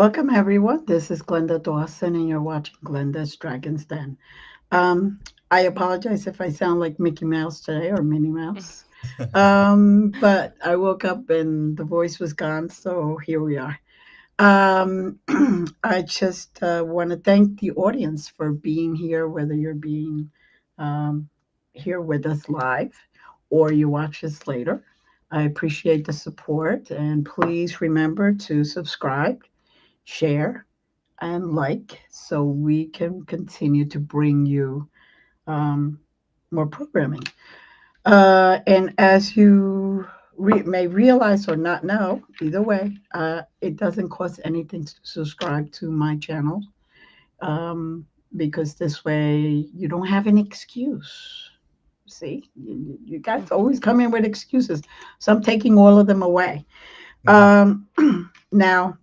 Welcome, everyone. This is Glenda Dawson, and you're watching Glenda's Dragon's Den. Um, I apologize if I sound like Mickey Mouse today or Minnie Mouse, but I woke up and the voice was gone, so here we are. I just want to thank the audience for being here, whether you're being um, here with us live or you watch us later. I appreciate the support, and please remember to subscribe, share, and like so we can continue to bring you um, more programming. And as you may realize or not know, either way, it doesn't cost anything to subscribe to my channel because this way you don't have an excuse. See, you guys always come in with excuses. So I'm taking all of them away. Mhm. Now,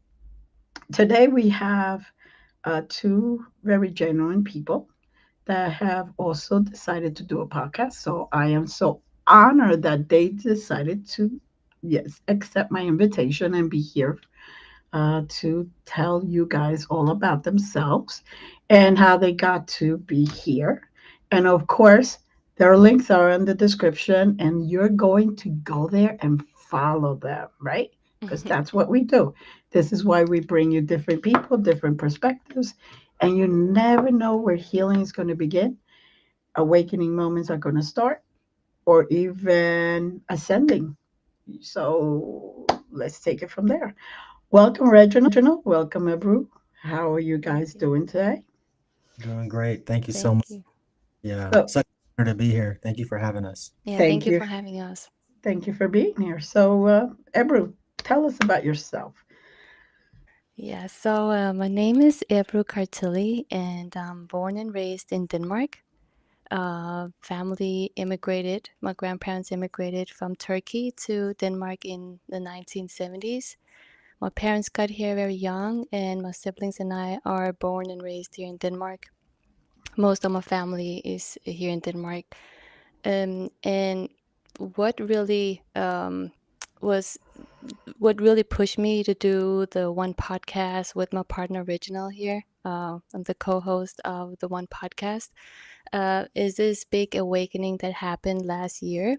today we have two very genuine people that have also decided to do a podcast. So I am so honored that they decided to, yes, accept my invitation and be here to tell you guys all about themselves and how they got to be here. And of course, their links are in the description, and you're going to go there and follow them, right? Because that's what we do. This is why we bring you different people, different perspectives, and you never know where healing is going to begin, awakening moments are going to start, or even ascending. So let's take it from there. Welcome, Reginald. Welcome, Ebru. How are you Thank guys you. doing today? Doing great. Thank you so much. Thank you. Yeah, So, such an honor to be here. Thank you for having us. Yeah, thank thank you you. for having us. Thank you for being here. So, Ebru, tell us about yourself. Yeah, so my name is Ebru Cartilli, and I'm born and raised in Denmark. Family immigrated, my grandparents immigrated from Turkey to Denmark in the 1970s. My parents got here very young, and my siblings and I are born and raised here in Denmark. Most of my family is here in Denmark. And what really was what really pushed me to do the one podcast with my partner Reginald here. I'm the co-host of the one podcast. Is this big awakening that happened last year?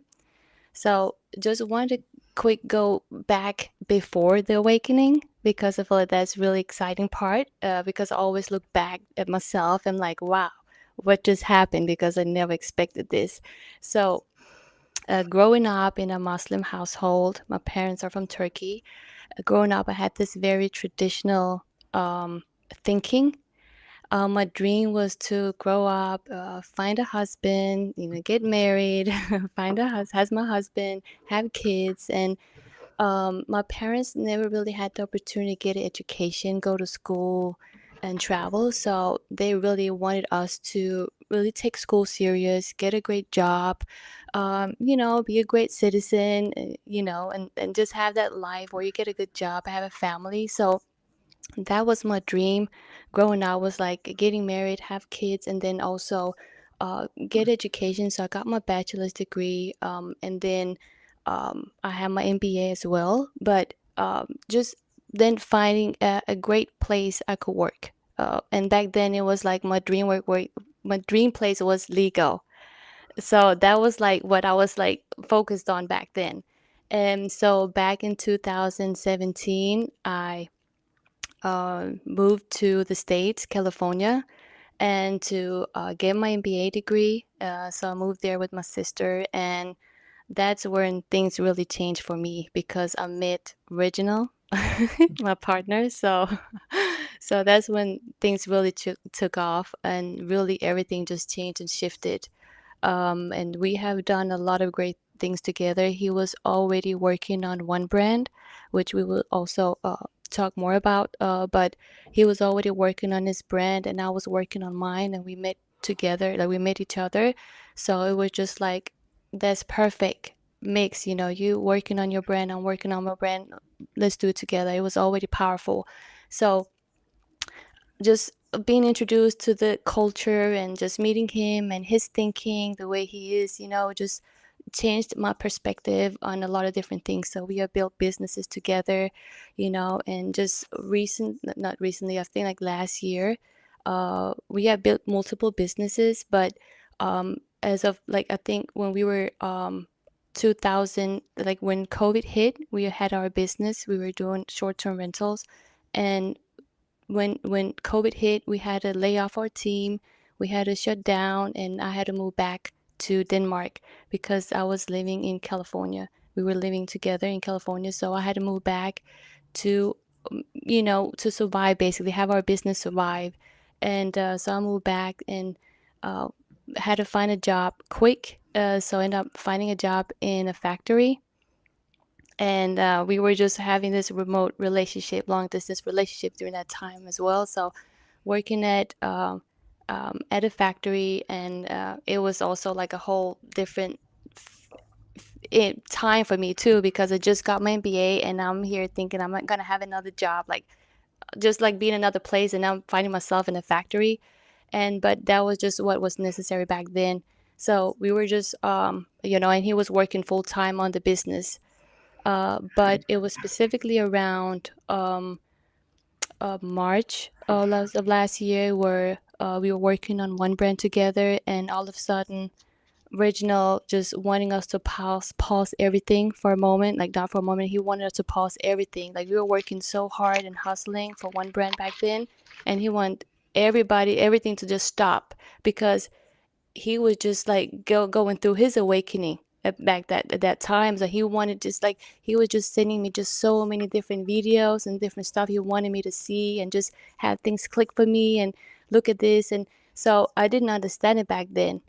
So just wanted to quick go back before the awakening because I feel like that's really exciting part. Because I always look back at myself and like, wow, what just happened? Because I never expected this. So growing up in a Muslim household, my parents are from Turkey. Growing up, I had this very traditional thinking. My dream was to grow up, find a husband, get married, find a has my husband, have kids, and my parents never really had the opportunity to get an education, go to school, and travel. So they really wanted us to really take school serious, get a great job, be a great citizen, and just have that life where you get a good job, have a family. So that was my dream growing up, was like getting married, have kids, and then also get education. So I got my bachelor's degree, and then I have my MBA as well. But just then finding a great place I could work. And back then it was like my dream place was legal. So that was like what I was like focused on back then. And so back in 2017, I moved to the States, California, and to get my MBA degree. So I moved there with my sister, and that's when things really changed for me because I met Reginald, my partner. So that's when things really took off, and really everything just changed and shifted. And we have done a lot of great things together. He was already working on one brand, which we will also talk more about. But he was already working on his brand, and I was working on mine, and we met together, like we met each other. So it was just like that's perfect mix. You working on your brand, I'm working on my brand. Let's do it together. It was already powerful. So just being introduced to the culture and just meeting him and his thinking, the way he is, just changed my perspective on a lot of different things. So we have built businesses together, and just not recently, I think like last year, we have built multiple businesses. But as of like, I think when we were 2000, like when COVID hit, we had our business. We were doing short-term rentals, and when COVID hit, we had to lay off our team. We had to shut down, and I had to move back to Denmark because I was living in California. We were living together in California, so I had to move back to, to survive, basically, have our business survive. And so I moved back and uh, had to find a job quick. So I ended up finding a job in a factory, and we were just having this remote relationship, long distance relationship during that time as well. So working at a factory, and it was also like a whole different time for me too, because I just got my MBA and I'm here thinking I'm not gonna have another job, like just like being another place, and now I'm finding myself in a factory. And but that was just what was necessary back then. So we were just and he was working full time on the business. But it was specifically around March of last year, where we were working on one brand together, and all of a sudden, Reginald just wanting us to pause everything for a moment, like not for a moment. He wanted us to pause everything. Like we were working so hard and hustling for one brand back then, and he wanted everything to just stop, because he was just like going through his awakening at that time. So he wanted, just like, he was just sending me just so many different videos and different stuff he wanted me to see, and just have things click for me and look at this. And so I didn't understand it back then.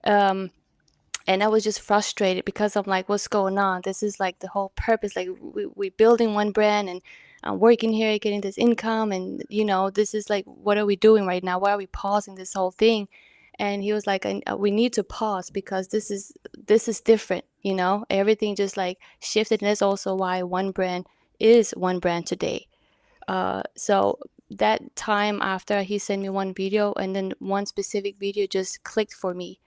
um and I was just frustrated because I'm like, what's going on? This is like the whole purpose. Like we building one brand, and I'm working here, getting this income, and this is like, what are we doing right now? Why are we pausing this whole thing? And he was like, we need to pause because this is different. Everything just like shifted, and that's also why one brand is one brand today. So that time after, he sent me one video, and then one specific video just clicked for me.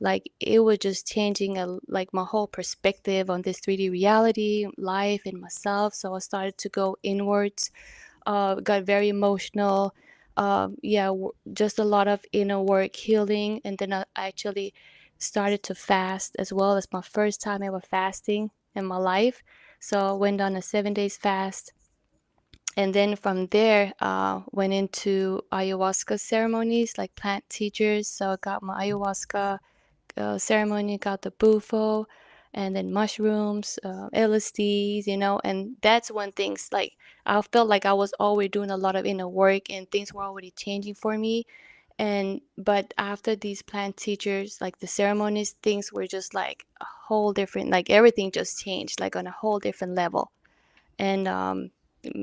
Like it was just changing like my whole perspective on this 3D reality, life, and myself. So I started to go inwards, got very emotional. Yeah, just a lot of inner work, healing. And then I actually started to fast as well. As my first time ever fasting in my life. So I went on a 7 days fast, and then from there went into ayahuasca ceremonies, like plant teachers. So I got my ayahuasca ceremony, got the bufo, and then mushrooms, LSDs, and that's when things like, I felt like I was always doing a lot of inner work, and things were already changing for me. And but after these plant teachers, like the ceremonies, things were just like a whole different, like everything just changed, like on a whole different level. And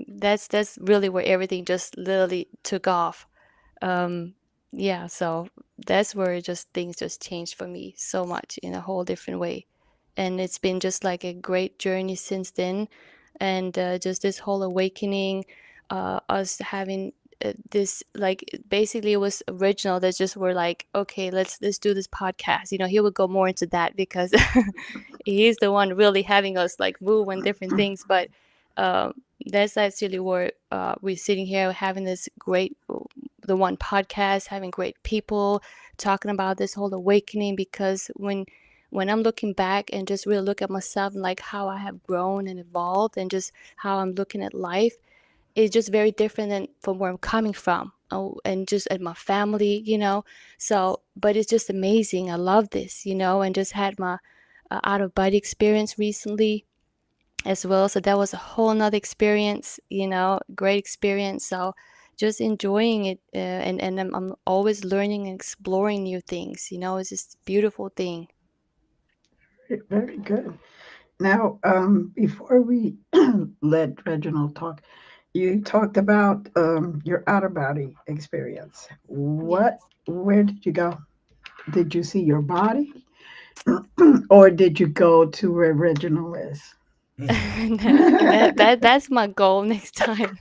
that's really where everything just literally took off. um yeah, so that's where just things just changed for me so much in a whole different way. And it's been just like a great journey since then. And just this whole awakening, us having this, like, basically it was original that just were like, okay, let's do this podcast. He would go more into that because he's the one really having us like move on different things. But um that's actually where we're sitting here having this great, the one podcast, having great people talking about this whole awakening. Because when I'm looking back and just really look at myself and like how I have grown and evolved, and just how I'm looking at life, it's just very different than from where I'm coming from. Oh, and just at my family, so, but it's just amazing. I love this, and just had my out of body experience recently as well. So that was a whole nother experience, great experience. So just enjoying it, and I'm always learning and exploring new things. It's just a beautiful thing. Very good. Now, before we let Reginald talk, you talked about your outer body experience. Yes. Where did you go? Did you see your body, or did you go to where Reginald is? That's my goal next time.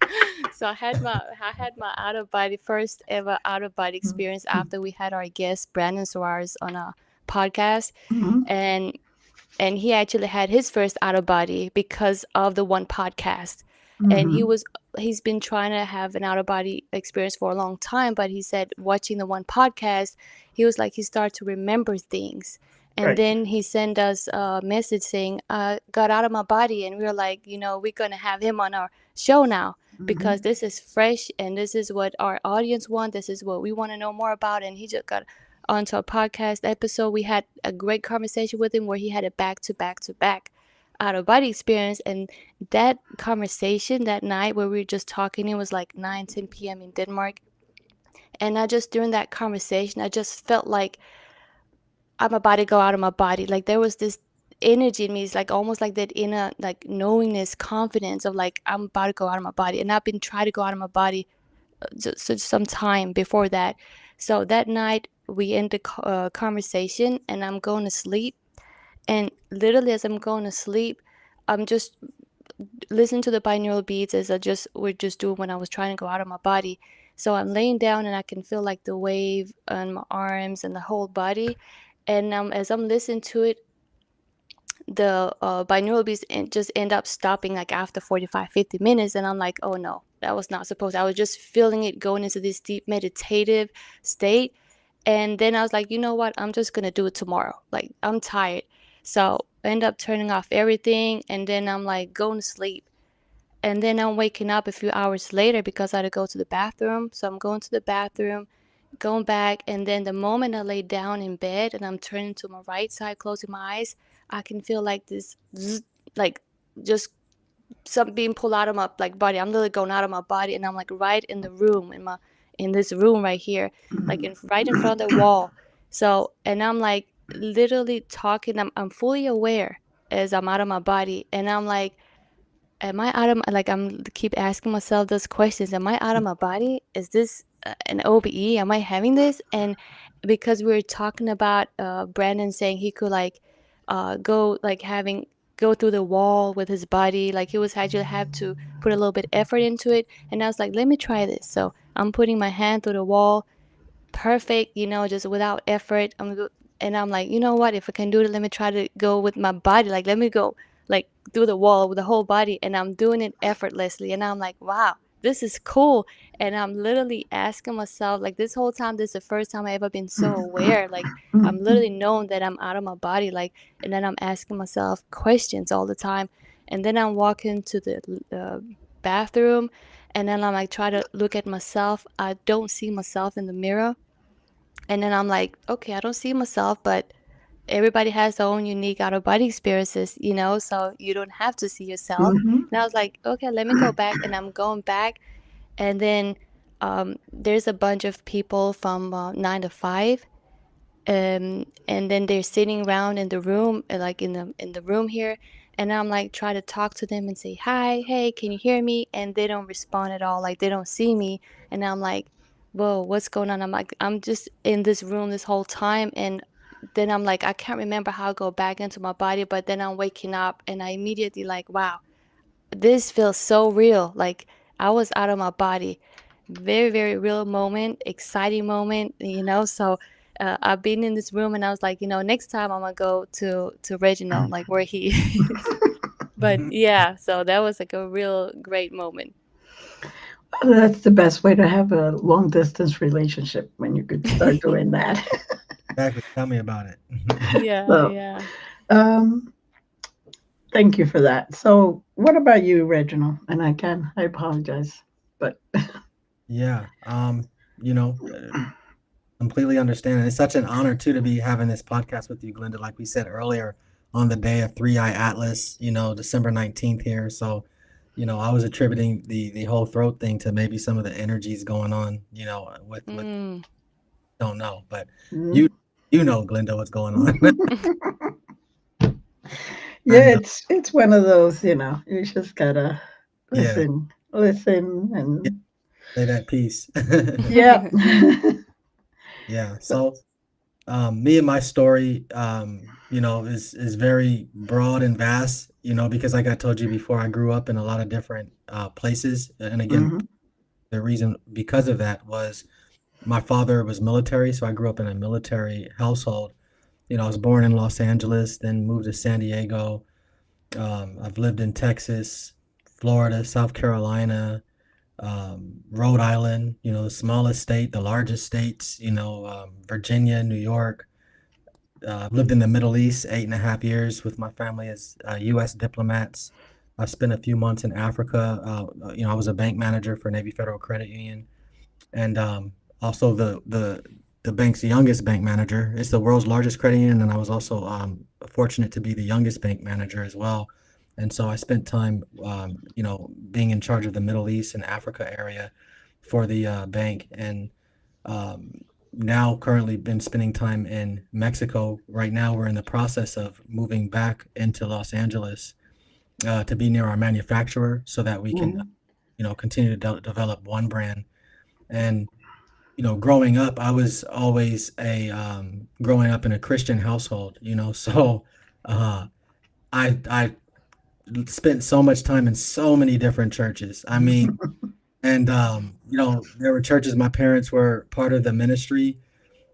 So I had my out of body, first ever out of body experience, after we had our guest Brandon Suarez on a podcast. Mhm. And and he actually had his first out of body because of the one podcast. And Mm-hmm. he's been trying to have an out of body experience for a long time, but he said watching the one podcast, he was like he started to remember things. And Right. then he sent us a message saying, got out of my body. And we were like, we're going to have him on our show now Mm-hmm. because this is fresh and this is what our audience want. This is what we want to know more about. And he just got onto a podcast episode. We had a great conversation with him where he had a back to back to back out of body experience. And that conversation that night where we were just talking, it was like 9-10 p.m. in Denmark. And I just, during that conversation, I just felt like I'm about to go out of my body. Like there was this energy in me. It's like almost like that inner like knowingness, confidence of like I'm about to go out of my body. And I've been trying to go out of my body just some time before that. So that night we end the conversation and I'm going to sleep. And literally as I'm going to sleep, I'm just listening to the binaural beats as I just were just doing when I was trying to go out of my body. So I'm laying down and I can feel like the wave on my arms and the whole body. And as I'm listening to it, the binaural beats just end up stopping like after 45-50 minutes. And I'm like, oh no, that was not supposed to. I was just feeling it going into this deep meditative state. And then I was like, you know what, I'm just gonna do it tomorrow. Like I'm tired. So I end up turning off everything and then I'm like going to sleep. And then I'm waking up a few hours later because I had to go to the bathroom. So I'm going to the bathroom, going back, and then the moment I lay down in bed and I'm turning to my right side, closing my eyes, I can feel like this zzz, like just something being pulled out of my like body. I'm literally going out of my body and I'm like right in the room, in this room right here, like right in front of the wall. So and I'm like literally talking, I'm fully aware as I'm out of my body, and I'm like, am I out of my, like I'm keep asking myself those questions, am I out of my body, is this an OBE, am I having this? And because we were talking about Brandon saying he could like go like having go through the wall with his body, like he was actually have to put a little bit effort into it, and I was like, let me try this. So I'm putting my hand through the wall, perfect, just without effort. And I'm like, you know what? If I can do it, let me try to go with my body. Like, let me go like through the wall with the whole body, and I'm doing it effortlessly. And I'm like, wow, this is cool. And I'm literally asking myself, like, this whole time, this is the first time I ever been so aware. Like, I'm Mm-hmm. literally knowing that I'm out of my body. Like, and then I'm asking myself questions all the time. And then I'm walking to the bathroom, and then I'm like, try to look at myself. I don't see myself in the mirror. And then I'm like, okay, I don't see myself, but everybody has their own unique out of body experiences, so you don't have to see yourself. Mm-hmm. And I was like, okay, let me go back. And I'm going back. And then there's a bunch of people from 9 to 5. And then they're sitting around in the room, like in the room here. And I'm like, try to talk to them and say, hi, hey, can you hear me? And they don't respond at all. Like they don't see me. And I'm like, whoa, what's going on? I'm like, I'm just in this room this whole time. And then I'm like, I can't remember how I go back into my body, but then I'm waking up and I immediately like, wow, this feels so real. Like I was out of my body. Very, very real moment, exciting moment, So I've been in this room and I was like, next time I'm gonna go to Reginald, like where he is. But yeah, so that was like a real great moment. Well, that's the best way to have a long distance relationship when you could start doing that. Exactly. Tell me about it. Yeah, So, yeah. um, thank you for that. So, what about you, Reginald? And again, I apologize, but Yeah. Completely understand. And it's such an honor too to be having this podcast with you, Glenda. Like we said earlier, on the day of Three Eye Atlas, December 19th here. So, I was attributing the whole throat thing to maybe some of the energies going on, with Mm. don't know, but mm. you Glenda, what's going on. Yeah, And it's one of those, you just gotta yeah, listen, yeah, and say that piece. yeah. Yeah. So, So me and my story, is very broad and vast, because like I told you before, I grew up in a lot of different places. And again, mhm, the reason because of that was my father was military, so I grew up in a military household. I was born in Los Angeles, then moved to San Diego. I've lived in Texas, Florida, South Carolina, Rhode Island, the smallest state, the largest states, Virginia, New York. I've lived in the Middle East 8.5 years with my family as U.S. diplomats. I spent a few months in Africa. I was a bank manager for Navy Federal Credit Union, and also the bank's youngest bank manager. It's the world's largest credit union, and I was also fortunate to be the youngest bank manager as well. And so I spent time, being in charge of the Middle East and Africa area for the bank, and um, now currently been spending time in Mexico. Right now, we're in the process of moving back into Los Angeles to be near our manufacturer, so that we can, Mhm. continue to develop one brand. And growing up, I was always growing up in a Christian household, so uh, I spent so much time in so many different churches. I mean, and there were churches my parents were part of the ministry,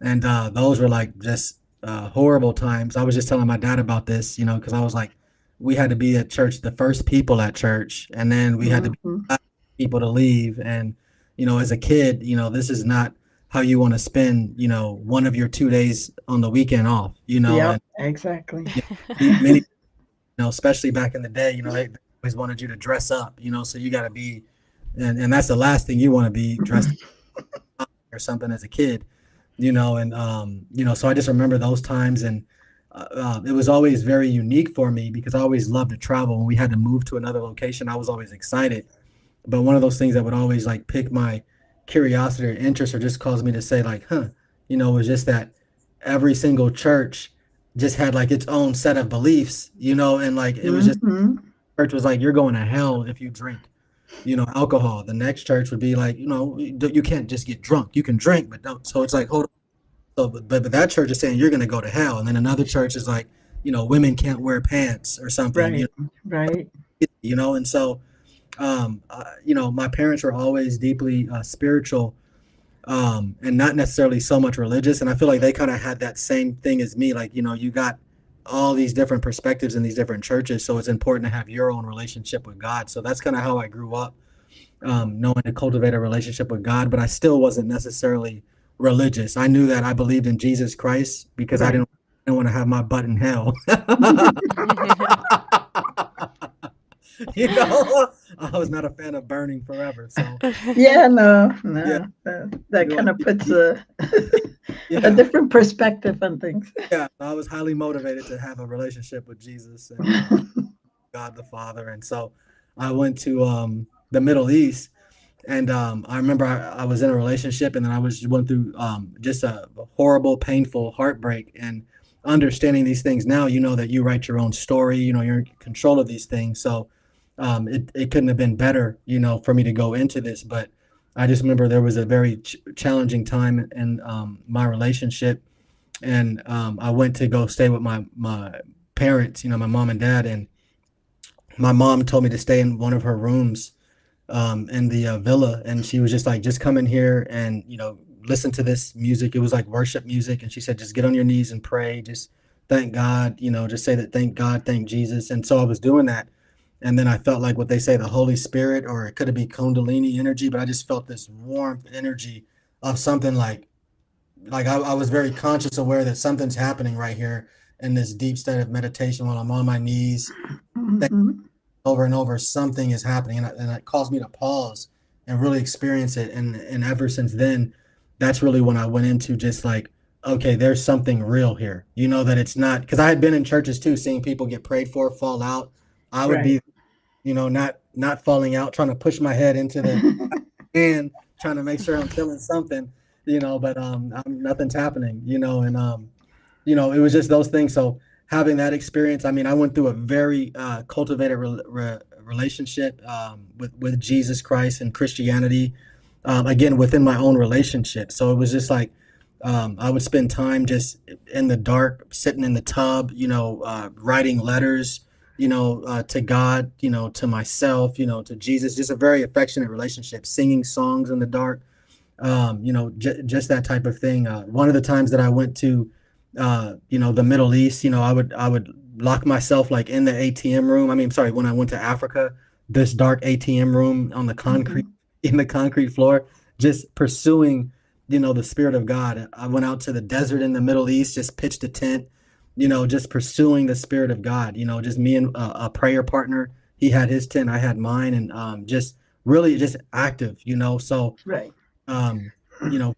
and those were like just horrible times. I was just telling my dad about this, because I was like, we had to be at church, the first people at church, and then we had to be Mhm. the last people to leave. And as a kid, this is not how you want to spend, one of your 2 days on the weekend off, Yep, and exactly. you many, especially back in the day, they always wanted you to dress up, so you got to be, and that's the last thing you want to be dressed up or something as a kid, and so I just remember those times. And it was always very unique for me because I always loved to travel. When we had to move to another location, I was always excited. But one of those things that would always like pick my curiosity or interest or just cause me to say like, huh, was just that every single church just had like its own set of beliefs, and like it was just Mhm. church was like, you're going to hell if you drink, alcohol. The next church would be like, you can't just get drunk. You can drink, but don't. So it's like, hold on. So, but that church is saying you're going to go to hell. And then another church is like, women can't wear pants or something, Right, right, and so, my parents were always deeply spiritual, and not necessarily so much religious. And I feel like they kind of had that same thing as me. Like, you got all these different perspectives in these different churches. So it's important to have your own relationship with God. So that's kind of how I grew up, knowing to cultivate a relationship with God, but I still wasn't necessarily religious. I knew that I believed in Jesus Christ because I right. didn't want to have my butt in hell. I was not a fan of burning forever. So Yeah, no, yeah, no, that knew I kind of puts needed- a yeah, different perspective on things. yeah. I was highly motivated to have a relationship with Jesus and God the Father. And so I went to the Middle East. And I remember I was in a relationship, and then I was went through just a horrible, painful heartbreak. And understanding these things now, that you write your own story. You're in control of these things. So it couldn't have been better, for me to go into this. But I just remember there was a very challenging time in my relationship, and I went to go stay with my parents, my mom and dad, and my mom told me to stay in one of her rooms in the villa, and she was just like, just come in here and listen to this music. It was like worship music, and she said, just get on your knees and pray, just thank God, just say that, thank God, thank Jesus. And so I was doing that, and then I felt like what they say, the Holy Spirit, or it could be Kundalini energy, but I just felt this warmth energy of something like I was very conscious, aware that something's happening right here in this deep state of meditation while I'm on my knees Mhm. over and over, something is happening, and it caused me to pause and really experience it. And ever since then, that's really when I went into just like, okay, there's something real here. That it's not, because I had been in churches too, seeing people get prayed for, fall out. I would Right. be, not falling out, trying to push my head into the hand, trying to make sure I'm feeling something, but nothing's happening, and it was just those things. So having that experience, I mean, I went through a very cultivated relationship with Jesus Christ and Christianity, again within my own relationship. So it was just like I would spend time just in the dark, sitting in the tub, writing letters, to God, to myself, to Jesus. Just a very affectionate relationship, singing songs in the dark, just that type of thing. One of the times that I went to the Middle East. I would lock myself like in the ATM room. I mean, sorry, when I went to Africa, this dark ATM room on the concrete Hmm. in the concrete floor, just pursuing, the Spirit of God. I went out to the desert in the Middle East, just pitched a tent, just pursuing the Spirit of God. Just me and a prayer partner. He had his tent, I had mine, and just really just active. So Right. um,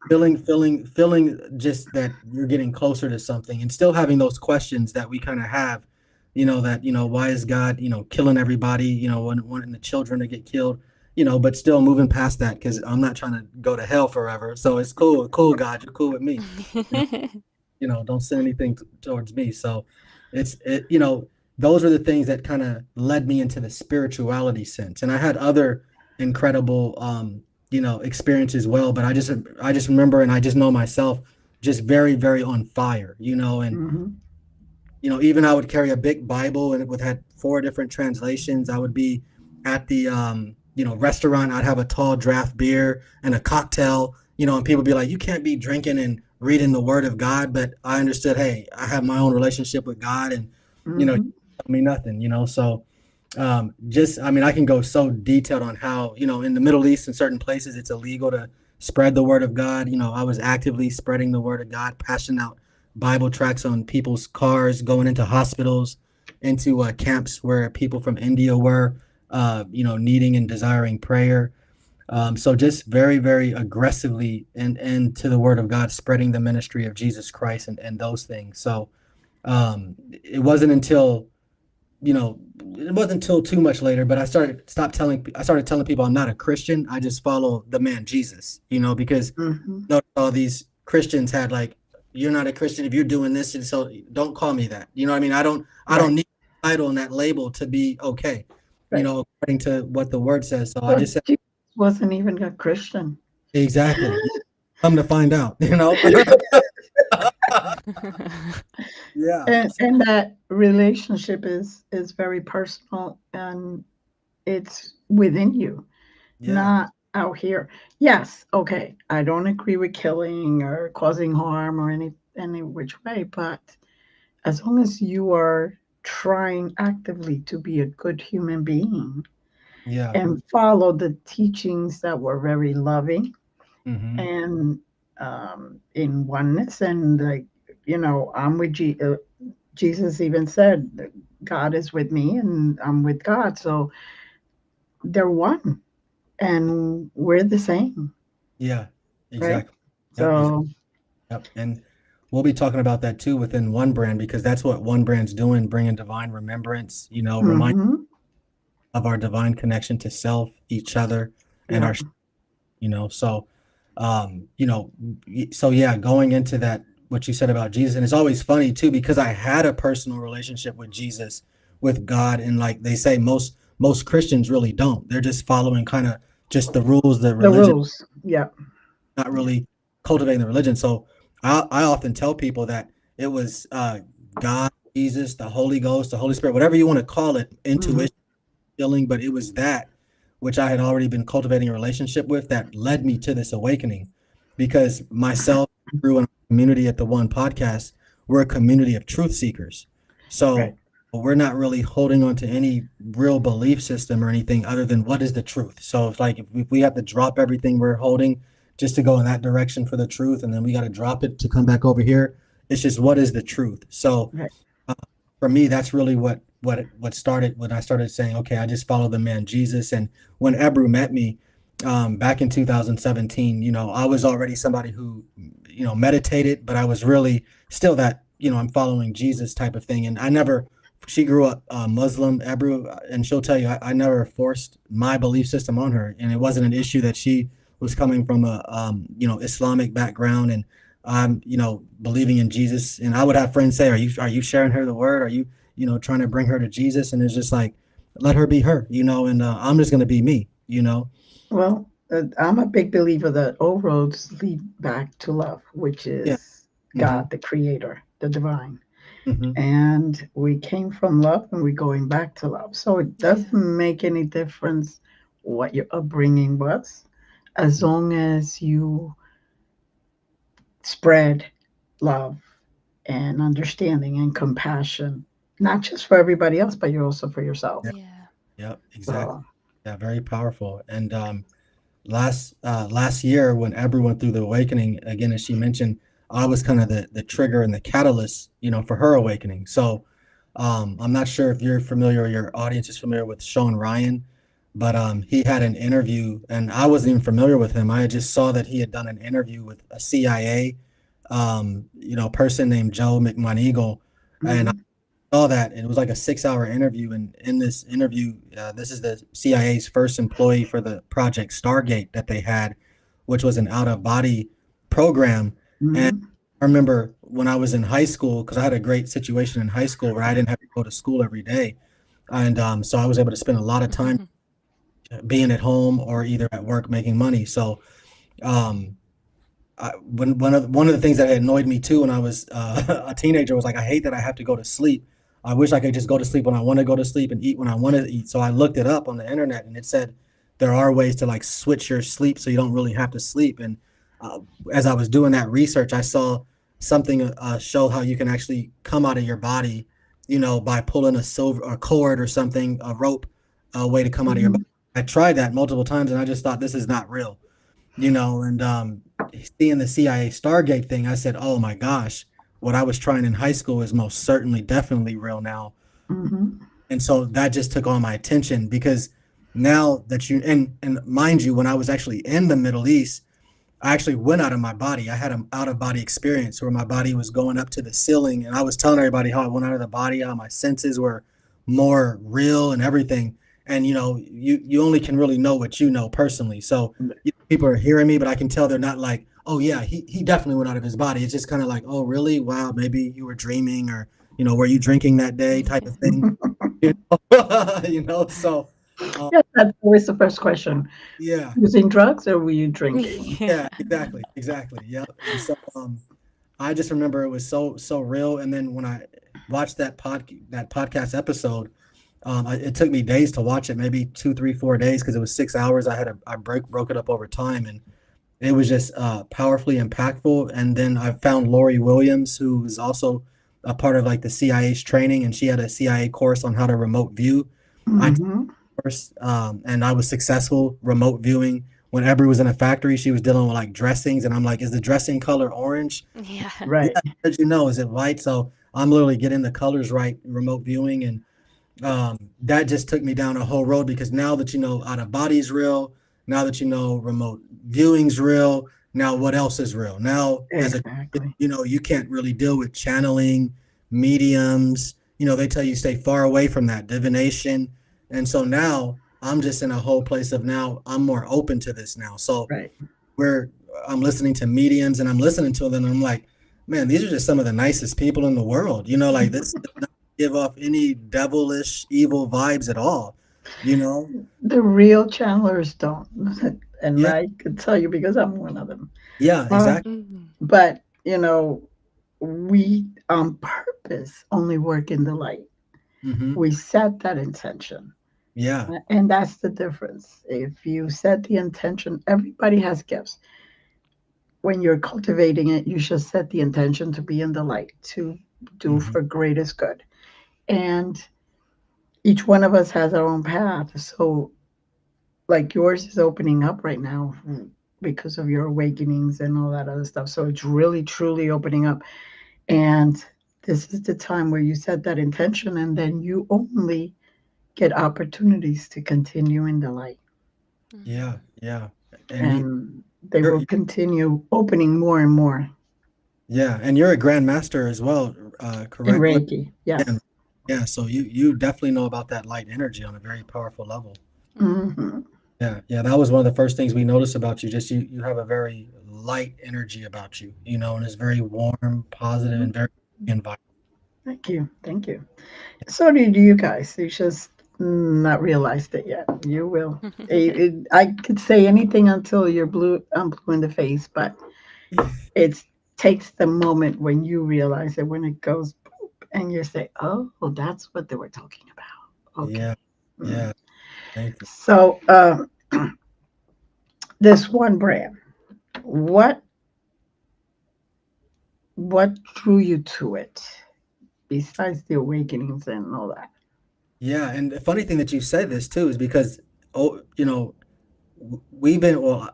feeling just that you're getting closer to something and still having those questions that we kind of have, that, why is God, killing everybody, wanting the children to get killed, but still moving past that because I'm not trying to go to hell forever. So it's cool, God, you're cool with me. Don't send anything towards me. So those are the things that kind of led me into the spirituality sense. And I had other incredible, experiences as well, but I just remember, and I just know myself just very, very on fire, and Hmm. even I would carry a big Bible and it would had four different translations. I would be at the restaurant. I'd have a tall draft beer and a cocktail, and people be like, "You can't be drinking and reading the Word of God." But I understood, hey, I have my own relationship with God, and you Hmm. tell me nothing, So just, I mean, I can go so detailed on how, in the Middle East, in certain places, it's illegal to spread the Word of God. I was actively spreading the Word of God, passing out Bible tracts on people's cars, going into hospitals, into camps where people from India were, needing and desiring prayer. So just very, very aggressively and to the Word of God, spreading the ministry of Jesus Christ and those things. So it wasn't until it wasn't until too much later, but I started telling people I'm not a Christian. I just follow the man Jesus, because Hmm. all these Christians had like, you're not a Christian if you're doing this, and so don't call me that. You know what I mean? I don't Right. need that title and that label to be okay, Right. according to what the word says. So I So just said Jesus wasn't even a Christian. exactly. Come to find out, Yeah. And that relationship is very personal, and it's within you, Yeah. not out here. Yes, okay, I don't agree with killing or causing harm or any which way, but as long as you are trying actively to be a good human being Yeah. and follow the teachings that were very loving Hmm. and in oneness, and like, I'm with Jesus even said that God is with me and I'm with God. So they're one and we're the same, Yeah. right? Exactly. Yep. So, Yep. And we'll be talking about that too within One Brand, because that's what One Brand's doing, bringing divine remembrance, remind hmm, of our divine connection to self, each other, and yeah. so, so yeah, going into that, what you said about Jesus, and it's always funny too, because I had a personal relationship with Jesus, with God, and like they say, most Christians really don't. They're just following kind of just the rules, the The religion, rules. Yeah. not really cultivating the religion. So I often tell people that it was God, Jesus, the Holy Ghost, the Holy Spirit, whatever you want to call it, Hmm. intuition, feeling, but it was that which I had already been cultivating a relationship with that led me to this awakening. Because myself, through a community at the One Podcast, we're a community of truth seekers. Right. So we're not really holding on to any real belief system or anything other than what is the truth. So it's like if we have to drop everything we're holding just to go in that direction for the truth, and then we got to drop it to come back over here. It's just what is the truth. So Right. uh, for me, that's really what started when I started saying, okay, I just follow the man Jesus. And when Ebru met me back in 2017, I was already somebody who, meditated, but I was really still that, I'm following Jesus type of thing. And I never, she grew up Muslim, Ebru, and she'll tell you, I never forced my belief system on her, and it wasn't an issue that she was coming from a, Islamic background, and believing in Jesus. And I would have friends say, are you sharing her the word? Are you, trying to bring her to Jesus? And it's just like, let her be her, and I'm just going to be me. Well, I'm a big believer that all roads lead back to love, which Yeah. is Hmm. God, the creator, the divine. Hmm. And we came from love and we're going back to love. So it doesn't make any difference what your upbringing was, as long as you spread love and understanding and compassion, not just for everybody else, but you're also for yourself. Yeah. Yeah. Yep. Exactly. So, Yeah. Very powerful. And last year when Ebru went through the awakening again, as she mentioned, I was kind of the trigger and the catalyst, for her awakening. So I'm not sure if you're familiar or your audience is familiar with Sean Ryan, but he had an interview, and I wasn't even familiar with him. I just saw that he had done an interview with a CIA, person named Joe McMoneagle, and mhm, saw that, and it was like a 6 hour interview. And in this interview, this is the CIA's first employee for the Project Stargate that they had, which was an out of body program. And mhm, I remember when I was in high school, because I had a great situation in high school where I didn't have to go to school every day. And so I was able to spend a lot of time being at home or either at work making money. So um, one of the things that annoyed me too when I was a teenager was like, I hate that I have to go to sleep. I wish I could just go to sleep when I want to go to sleep and eat when I want to eat. So I looked it up on the internet, and it said there are ways to like switch your sleep so you don't really have to sleep. And uh, as I was doing that research, I saw something show how you can actually come out of your body, by pulling a silver a cord or something, a rope, a way to come out of your body. mhm, I tried that multiple times, and I just thought this is not real, and seeing the CIA Stargate thing, I said, "Oh my gosh, what I was trying in high school is most certainly, definitely real now." mhm, And so that just took all my attention because now that and mind you, when I was actually in the Middle East, I actually went out of my body. I had an out of body experience where my body was going up to the ceiling, and I was telling everybody how I went out of the body, how my senses were more real and everything. And you only can really know what you know personally. So people are hearing me, but I can tell they're not like, "Oh yeah, he definitely went out of his body." It's just kind of like, "Oh really? Wow, maybe you were dreaming, or were you drinking that day?" type of thing. You So um, yeah, that's always the first question. yeah. Using drugs or were you drinking? Yeah. Yeah, exactly, exactly. Yep. And so I just remember it was so real. And then when I watched that podcast episode, it took me days to watch it, maybe 2, 3, 4 days, because it was 6 hours. I broke it up over time, and it was just powerfully impactful. And then I found Lori Williams, who was also a part of like the CIA's training, and she had a CIA course on how to remote view. I Mhm, course, and I was successful remote viewing. When Ebru was in a factory, she was dealing with like dressings, and I'm like, "Is the dressing color orange?" Yeah. Yeah, right. as you know, is it white? So I'm literally getting the colors right, remote viewing, and that just took me down a whole road because now that out of body's real, now that remote viewing's real, now what else is real? Now, as a Exactly. you can't really deal with channeling, mediums. They tell you stay far away from that divination, and so now I'm just in a whole place of now I'm more open to this now. So Right. where I'm listening to mediums and I'm listening to them, and I'm like, man, these are just some of the nicest people in the world. Like this does not give off any devilish, evil vibes at all. You know? The real channelers don't. And Yeah, I could tell you because I'm one of them. yeah, Uh, exactly. Mhm. but, we on purpose only work in the light. Hmm. We set that intention. Yeah. And that's the difference. If you set the intention, everybody has gifts. When you're cultivating it, you should set the intention to be in the light, to do Hmm. for greatest good. And each one of us has our own path. So, like yours is opening up right now because of your awakenings and all that other stuff. So, it's really, truly opening up. And this is the time where you set that intention, and then you only get opportunities to continue in the light. Yeah. Mhm. Yeah. And And they you're will continue opening more and more yeah, and you're a grandmaster as well, in correct? Reiki. Yeah. Yes. Yeah. So you definitely know about that light energy on a very powerful level. Mhm. Hmm. Yeah, yeah, that was one of the first things we noticed about you. Just you have a very light energy about you, and it's very warm, positive, and very environment. Thank you. Thank you. So did you guys. You just not realized it yet. You will. I could say anything until you're blue. I'm blue in the face, but it takes the moment when you realize it, when it goes boop, and you say, "Oh, that's what they were talking about." Okay. Yeah, Mm. yeah. Thank you. So, this one brand, what What drew you to it besides the awakenings and all that? Yeah, and the funny thing that you said this too is because oh,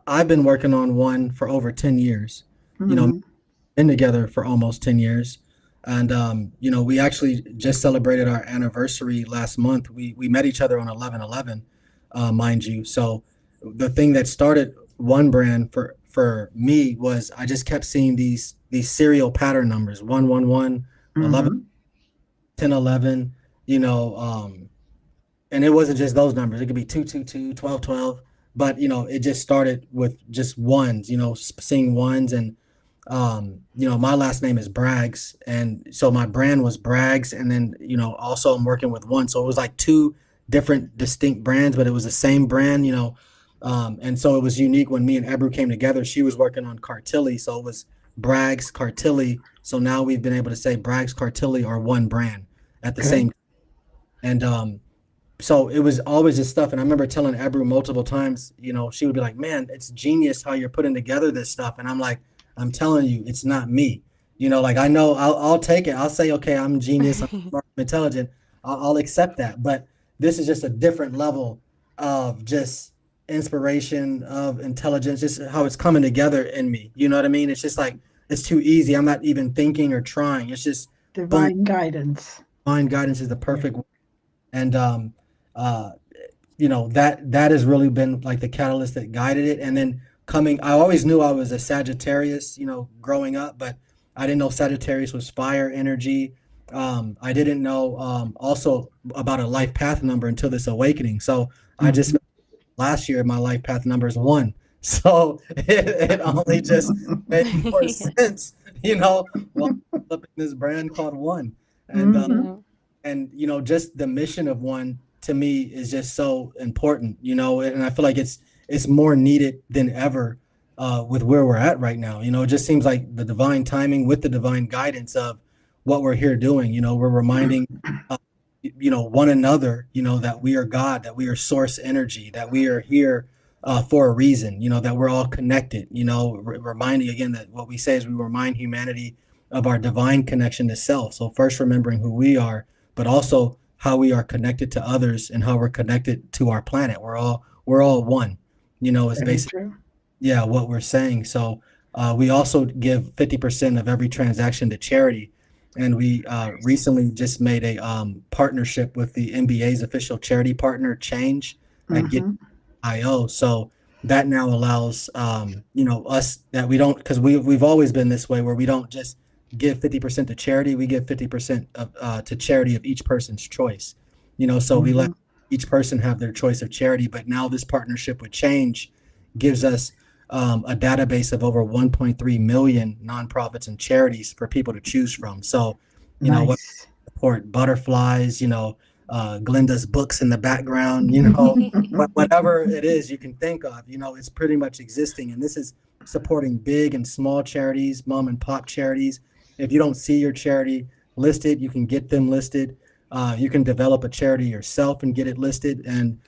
I've been working on one for over 10 years. You know, Mm-hmm. been together for almost 10 years. And, we actually just celebrated our anniversary last month. We met each other on 11/11, mind you. So the thing that started one brand for me was I just kept seeing these serial pattern numbers, 111, 11, Mm-hmm. 10, 11, you know, and it wasn't just those numbers. It could be 222, 12, 12. But, it just started with just ones, seeing ones. And my last name is Braggs, and so my brand was Braggs, and then also I'm working with one, so it was like two different distinct brands, but it was the same brand, and so it was unique when me and Ebru came together. She was working on Cartilli, so it was Braggs Cartilli. So now we've been able to say Braggs Cartilli are one brand at the Good. same, and so it was always this stuff. And I remember telling Ebru multiple times, she would be like, man, it's genius how you're putting together this stuff. And I'm like, I'm telling you, it's not me. Like I know I'll take it. I'll say, okay, I'm genius, I'm smart, I'm intelligent. I'll accept that. But this is just a different level of just inspiration, of intelligence, just how it's coming together in me. You know what I mean? It's just like, it's too easy. I'm not even thinking or trying. It's just boom, Divine guidance. mind guidance is the Yeah. perfect. And uh that has really been like the catalyst that guided it. And then I always knew I was a Sagittarius, growing up, but I didn't know Sagittarius was fire energy. I didn't know also about a life path number until this awakening. So I just Mm-hmm. last year my life path number is one. So it only just made more Yeah. sense, while developing this brand called One. And Mm-hmm. and just the mission of one to me is just so important, and I feel like it's more needed than ever with where we're at right now. It just seems like the divine timing with the divine guidance of what we're here doing. We're reminding one another, that we are God, that we are source energy, that we are here for a reason, that we're all connected, reminding again that what we say is we remind humanity of our divine connection to self. So first remembering who we are, but also how we are connected to others and how we're connected to our planet. We're all one. It's Very basically, true. yeah, what we're saying. So we also give 50% of every transaction to charity. And we recently just made a partnership with the NBA's official charity partner, Change, at Get Mm-hmm. IO. So that now allows us that we don't, because we've always been this way where we don't just give 50% to charity, we give 50% to charity of each person's choice. So we let Mm-hmm. each person have their choice of charity. But now this partnership with Change gives us a database of over 1.3 million nonprofits and charities for people to choose from. So what Nice. support butterflies, Glenda's books in the background, whatever it is you can think of, it's pretty much existing. And this is supporting big and small charities, mom and pop charities. If you don't see your charity listed, you can get them listed. You can develop a charity yourself and get it listed. And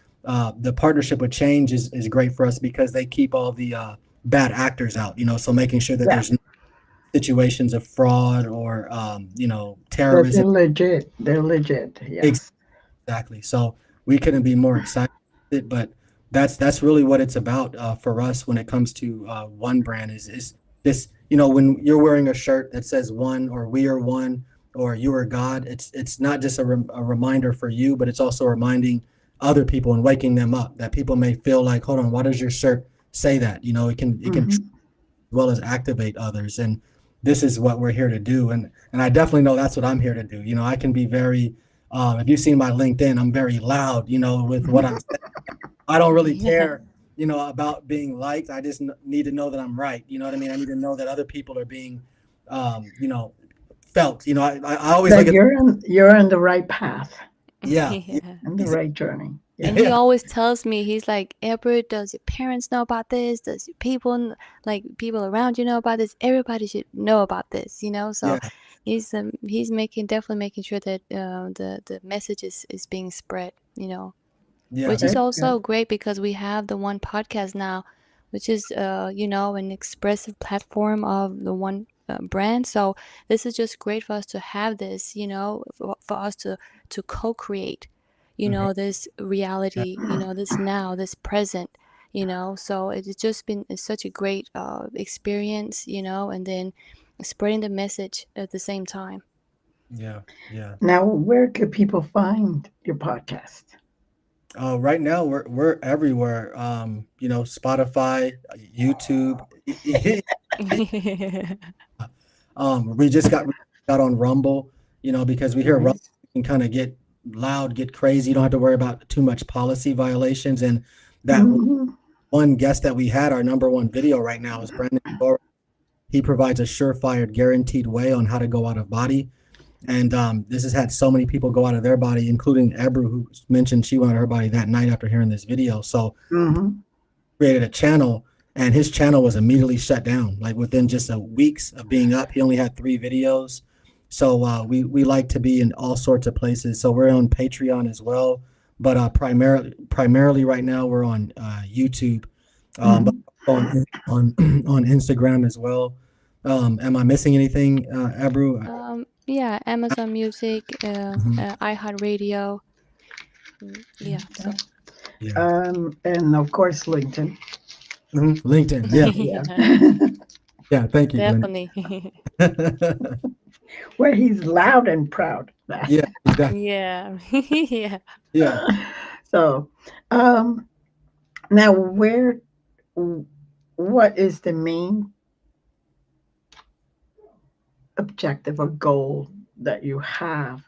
the partnership with Change is great for us because they keep all the bad actors out, so making sure that Yeah. there's no situations of fraud or, That terrorism. they're legit. They're legit. Yes. Exactly. So we couldn't be more excited with it, but that's really what it's about for us when it comes to one brand is this, when you're wearing a shirt that says one or we are one or you are God, it's not just a reminder for you, but it's also reminding other people and waking them up that people may feel like, hold on, why does your shirt say that? It can Mm-hmm. well as activate others. And this is what we're here to do. And I definitely know that's what I'm here to do. I can be very, if you've seen my LinkedIn, I'm very loud, with what I'm saying. I don't really Yeah. care, about being liked. I just need to know that I'm right. You know what I mean? I need to know that other people are being, you know, felt. I always look That at, you're on the right path yeah, yeah, Yeah. and the exactly. right journey. And he Yes. Yeah, always tells me, he's like, Ebru, does your parents know about this? Does your like people around you know about this? Everybody should know about this, So yeah, he's definitely making sure that the message is being spread. yeah. Which is Very good. also great because we have the One podcast now, which is an expressive platform of the One brand. So this is just great for us to have this, you know, for us to co-create, you Mhm. know, this reality, you know, this now, this present, you know. So it's just been such a great experience, you know, and then spreading the message at the same time. Yeah, yeah. Now, where could people find your podcast? Right now we're everywhere. Spotify, YouTube. We just got on Rumble. Because we hear Rumble Nice. can kind of get loud, get crazy. You don't have to worry about too much policy violations. And that Hmm. one guest that we had, our number one video right now is Brandon. He provides a surefire, guaranteed way on how to go out of body. And this has had so many people go out of their body, including Ebru, who mentioned she went out of her body that night after hearing this video. So Hmm. created a channel, and his channel was immediately shut down. Like within just a weeks of being up, he only had 3 videos. So we like to be in all sorts of places. So we're on Patreon as well, but primarily right now we're on YouTube, but Hmm. on on Instagram as well. Am I missing anything, Ebru? Yeah, Amazon Music, Mhm. iHeartRadio. Yeah, Okay. so Yeah. And of course, LinkedIn. LinkedIn. Yeah. yeah, Yeah. Yeah. Thank you, Glenda. definitely. Where he's loud and proud. Yeah. Exactly. Yeah, yeah. Yeah. So, um, now what is the main objective or goal that you have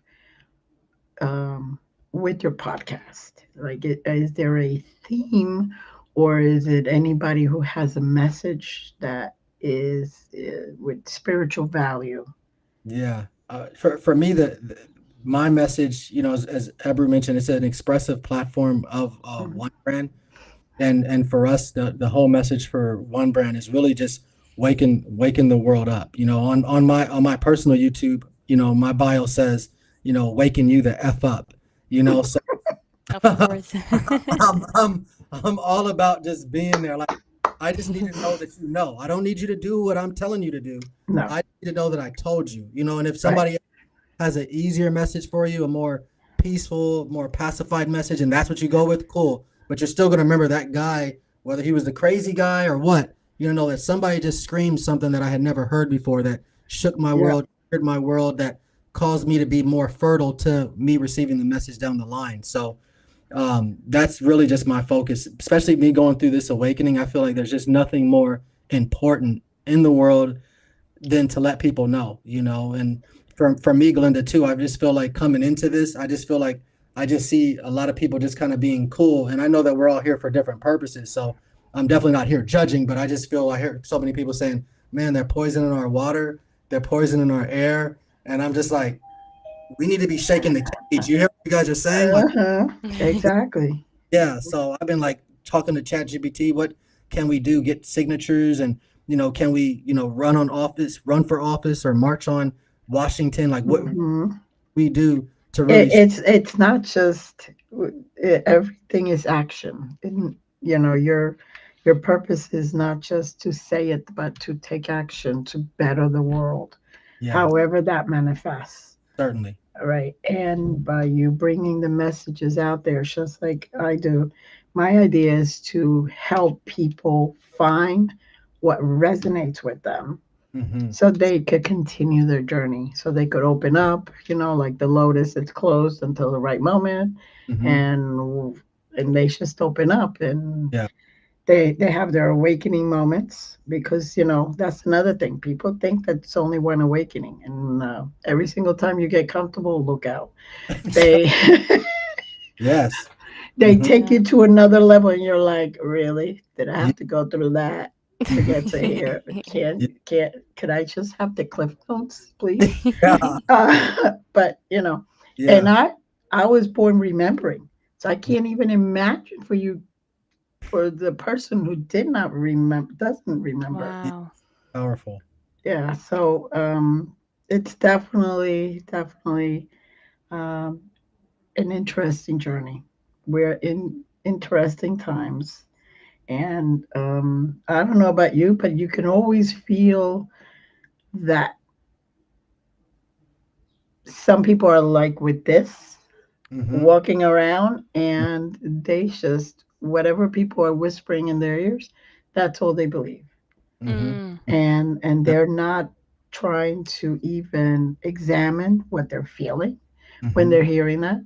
um, with your podcast? Like, is there a theme, or is it anybody who has a message that is with spiritual value? Yeah. For me, my message, as Ebru mentioned, it's an expressive platform of Mhm. one brand, and for us, the whole message for one brand is really just waking the world up. On my personal YouTube, my bio says, waking you the f up. So Of course. I'm, I'm I'm all about just being there. Like I just need to know that you know. I don't need you to do what I'm telling you to do. No, I need to know that I told you. And if right. somebody has an easier message for you, a more peaceful, more pacified message, and that's what you go with, cool. But you're still gonna remember that guy, whether he was the crazy guy or what. That somebody just screamed something that I had never heard before that shook my Yeah. world, triggered my world, that caused me to be more fertile to me receiving the message down the line. So that's really just my focus, especially me going through this awakening. I feel like there's just nothing more important in the world than to let people know, and for me, Glenda, too, I just feel like coming into this, I just feel like I just see a lot of people just kind of being cool. And I know that we're all here for different purposes. So I'm definitely not here judging, but I just feel I hear so many people saying, man, they're poisoning our water, they're poisoning our air. And I'm just like, we need to be shaking the cage. You hear what you guys are saying? Like, Uh-huh. Exactly. yeah, so I've been like talking to ChatGPT. What can we do? Get signatures, and can we run for office, or march on Washington? Like what Hmm. we do to really, It's not just everything is action. And, your purpose is not just to say it, but to take action to better the world, yeah, however that manifests. certainly, Right. And by you bringing the messages out there, just like I do, my idea is to help people find what resonates with them hmm so they could continue their journey. So they could open up, like the lotus, it's closed until the right moment. hmm And they just open up, and yeah, they have their awakening moments, because that's another thing. People think that it's only one awakening, and every single time you get comfortable, look out. They yes, they hmm take Yeah. you to another level, and you're like, really, did I yeah, have to go through that to get to here? Could I just have the cliff notes, please? yeah, But and yeah, I was born remembering, so I can't even imagine for the person who did not remember, doesn't remember. yeah, Wow. powerful, Yeah, so it's definitely um, an interesting journey. We're in interesting times, and I don't know about you, but you can always feel that some people are like with this, Mm-hmm. walking around, and they just, whatever people are whispering in their ears, that's all they believe. Mm-hmm. Mm. And they're not trying to even examine what they're feeling when Mm-hmm. they're hearing that,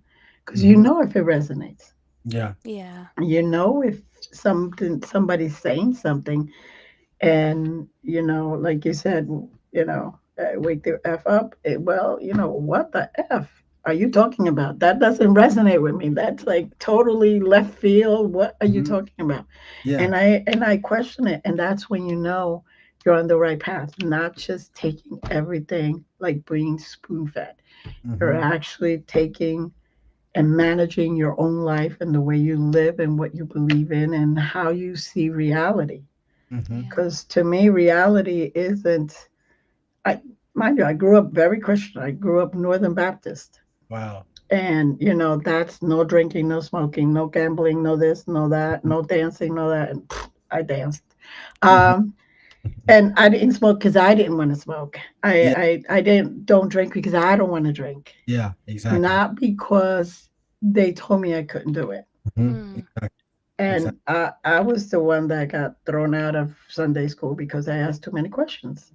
because you Mm-hmm. know if it resonates. Yeah. Yeah. You know if somebody's saying something, and like you said, wake the f up. Well, what the f are you talking about? That doesn't resonate with me. That's like totally left field. What are you Mm-hmm. talking about? Yeah. And I question it, and that's when you know you're on the right path, not just taking everything like being spoon fed. You're Mm-hmm. actually taking and managing your own life and the way you live and what you believe in and how you see reality. Mm-hmm. Yeah. Because to me, reality isn't. I Mind you, I grew up very Christian. I grew up Northern Baptist, Wow. and that's no drinking, no smoking, no gambling, no this, no that, no dancing, no that. And I danced, um, and I didn't smoke because I didn't want to smoke. Yeah. I didn't don't drink because I don't want to drink, Yeah. Exactly. not because they told me I couldn't do it. Mm-hmm. Mm. Exactly. And Exactly. I was the one that got thrown out of Sunday school because I asked too many questions.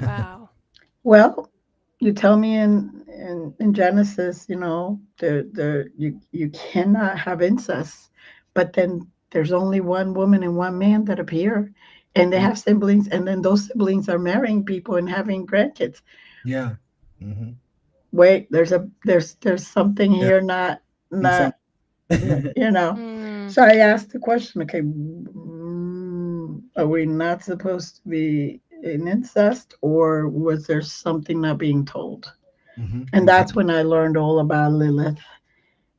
Wow. Well, you tell me in Genesis, you cannot have incest, but then there's only one woman and one man that appear, and they Yeah. have siblings, and then those siblings are marrying people and having grandkids. Yeah. Mm-hmm. Wait, there's something Yeah. here, not And some. not you know. Mm. So I asked the question, okay, are we not supposed to be in incest, or was there something not being told? Mm-hmm. And that's Exactly. when I learned all about Lilith,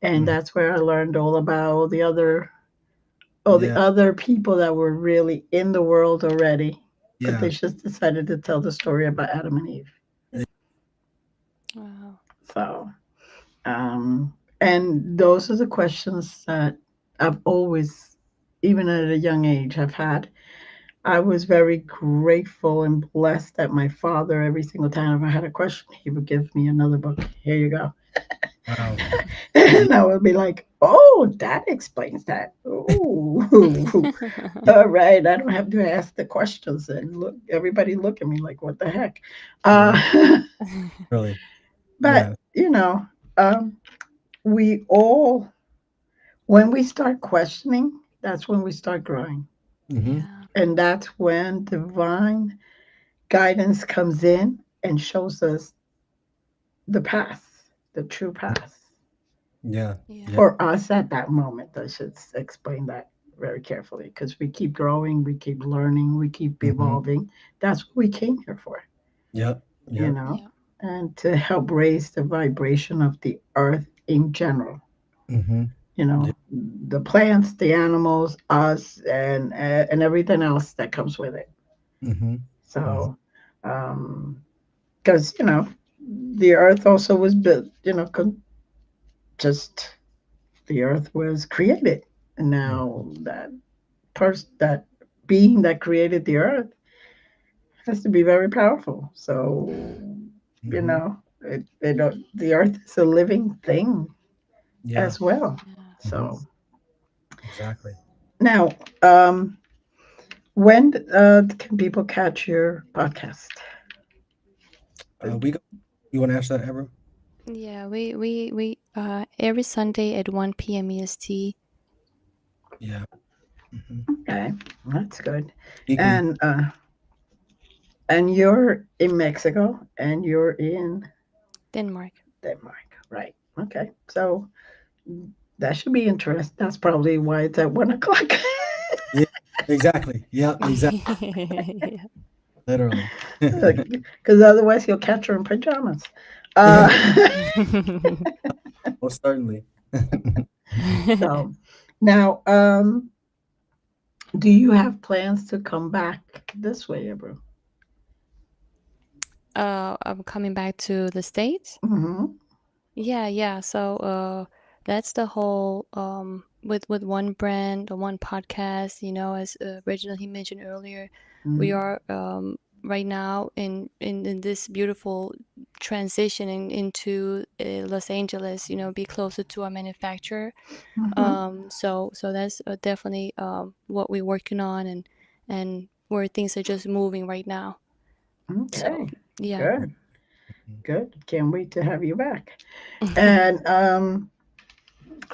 and Mm-hmm. that's where I learned all about all the Yeah. other people that were really in the world already, but they Yeah. just decided to tell the story about Adam and Eve. Wow. So, um, and those are the questions that I've always, even at a young age, have had. I was very grateful and blessed that my father, every single time I had a question, he would give me another book. Here you go. Wow. Yeah. And I would be like, oh, that explains that. Ooh. All right. I don't have to ask the questions and look, everybody look at me like, what the heck? Yeah. Uh, Really. but, Yeah. um, we all, when we start questioning, that's when we start growing. Mm-hmm. Yeah. And that's when divine guidance comes in and shows us the path, the true path Yeah. Yeah. Yeah. for us at that moment. I should explain that very carefully because we keep growing, we keep learning, we keep Mm-hmm. evolving. That's what we came here for, Yep. you Yep. know, Yeah. and to help raise the vibration of the earth in general. Mm-hmm. Yeah. The plants, the animals, us, and everything else that comes with it. Mm-hmm. Mm-hmm. So, because the earth also was built, just the earth was created, and now that being that created the earth has to be very powerful. So, Mm-hmm. the earth is a living thing Yeah. as well. Yes. Mm-hmm. So Exactly. now, when can people catch your podcast? We go. You want to answer that, Ebru? Yeah. We every Sunday at 1 p.m. EST. Yeah. Mm-hmm. Okay, that's good. Weekly. And you're in Mexico, and you're in Denmark. Denmark, right? Okay, so that should be interesting. That's probably why it's at 1 o'clock. Yeah. Exactly. Yeah. Exactly. Yeah. Literally. Because otherwise you'll catch her in pajamas. Uh, Most certainly. so now, do you have plans to come back this way, Ebru? I'm coming back to the States. Mm-hmm. Yeah, yeah. So that's the whole with one brand or one podcast, as Reginald he mentioned earlier, we Mm-hmm. are right now in this beautiful transition into Los Angeles, be closer to our manufacturer. Mm-hmm. So that's definitely what we're working on, and where things are just moving right now. So Okay. yeah. Good. Mhm. Good. Can't wait to have you back. And